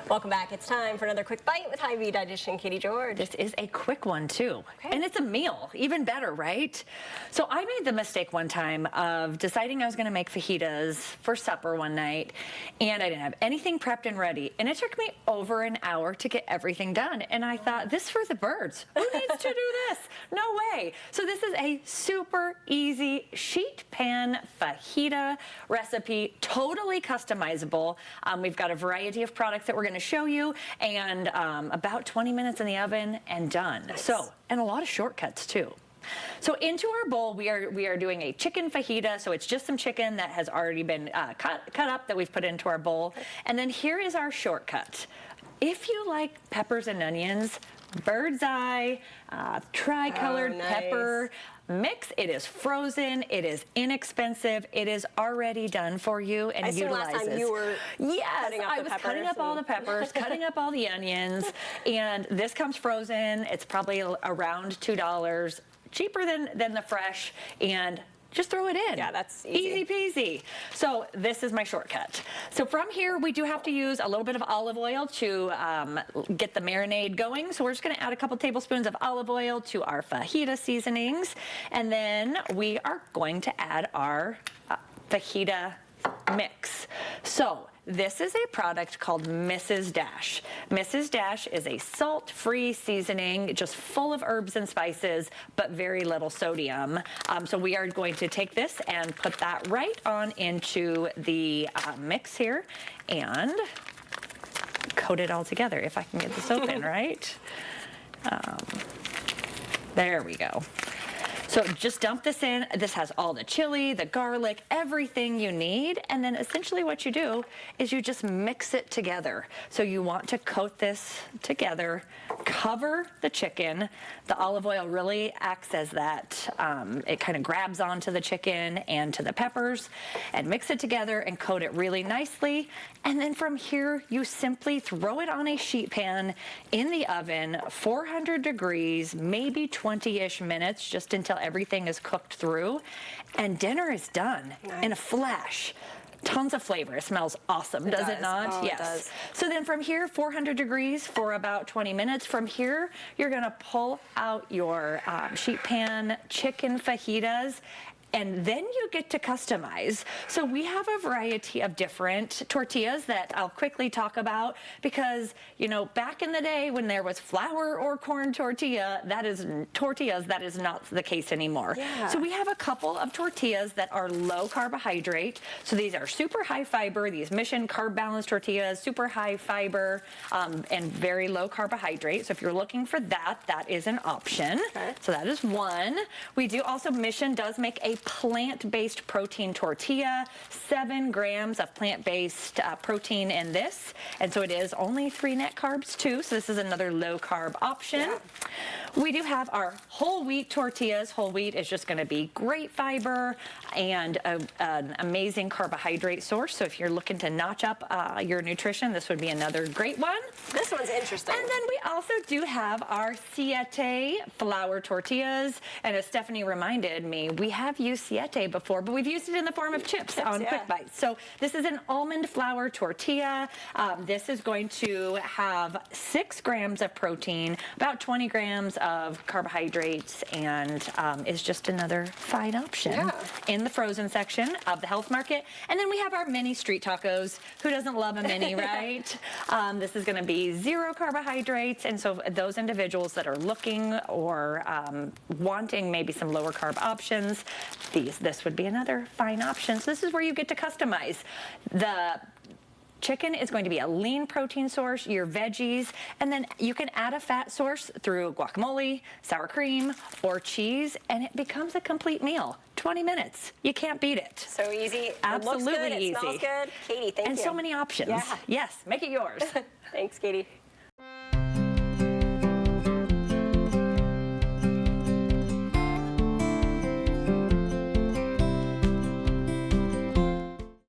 Welcome back. It's time for another quick bite with Hy-Vee Dietitian Kaiti George. This is a quick one too. Okay. And it's a meal, even better, right? So I made the mistake one time of deciding I was gonna make fajitas for supper one night, and I didn't have anything prepped and ready. And it took me over an hour to get everything done. And I thought, this for the birds. Who needs to do this? No way. So this is a super easy sheet pan fajita recipe, totally customizable. We've got a variety of products that we're gonna show you, and about 20 minutes in the oven and done. Nice. So, and a lot of shortcuts too. So into our bowl, we are doing a chicken fajita. So it's just some chicken that has already been cut up that we've put into our bowl. And then here is our shortcut. If you like peppers and onions, bird's eye, tri-colored pepper mix. It is frozen. It is inexpensive. It is already done for you and utilizes. Last time you were cutting up all the peppers, cutting up all the onions, and this comes frozen. It's probably around $2, cheaper than the fresh, and just throw it in. Yeah, that's easy. Easy peasy. So this is my shortcut. So from here, we do have to use a little bit of olive oil to get the marinade going. So we're just gonna add a couple tablespoons of olive oil to our fajita seasonings. And then we are going to add our fajita mix. So this is a product called Mrs. Dash. Mrs. Dash is a salt-free seasoning, just full of herbs and spices, but very little sodium. So we are going to take this and put that right on into the mix here and coat it all together, if I can get this open, right? There we go. So just dump this in. This has all the chili, the garlic, everything you need. And then essentially what you do is you just mix it together. So you want to coat this together, cover the chicken. The olive oil really acts as that. It kind of grabs onto the chicken and to the peppers, and mix it together and coat it really nicely. And then from here, you simply throw it on a sheet pan in the oven, 400 degrees, maybe 20-ish minutes, just until everything is cooked through, and dinner is done in a flash. Tons of flavor. It smells awesome, does it not? Oh, yes. It does. So then from here, 400 degrees for about 20 minutes. From here, you're gonna pull out your sheet pan chicken fajitas, and then you get to customize. So we have a variety of different tortillas that I'll quickly talk about, because, you know, back in the day when there was flour or corn tortillas, that is not the case anymore. Yeah. So we have a couple of tortillas that are low carbohydrate. So these are super high fiber, these Mission Carb Balance tortillas, super high fiber, and very low carbohydrate. So if you're looking for that, that is an option. Okay. So that is one. We do also, Mission does make a plant-based protein tortilla, 7 grams of plant-based protein in this, and so it is only 3 net carbs too, so this is another low carb option. Yeah. We do have our whole wheat tortillas. Whole wheat is just going to be great fiber and an amazing carbohydrate source, so if you're looking to notch up your nutrition, this would be another great one. This one's interesting. And then we also do have our siete flour tortillas, and as Stephanie reminded me, we have used siete before, but we've used it in the form of chips on Quick Bites. So this is an almond flour tortilla. This is going to have 6 grams of protein, about 20 grams of carbohydrates, and is just another fine option in the frozen section of the health market. And then we have our mini street tacos. Who doesn't love a mini, right? This is going to be 0 carbohydrates, and so those individuals that are looking or wanting maybe some lower carb options, this would be another fine option. So this is where you get to customize. The chicken is going to be a lean protein source, your veggies, and then you can add a fat source through guacamole, sour cream, or cheese, and it becomes a complete meal. 20 minutes. You can't beat it. So easy. Absolutely it looks good, easy. It smells good. Kaiti, thank you. And so many options. Yeah. Yes, make it yours. Thanks, Kaiti.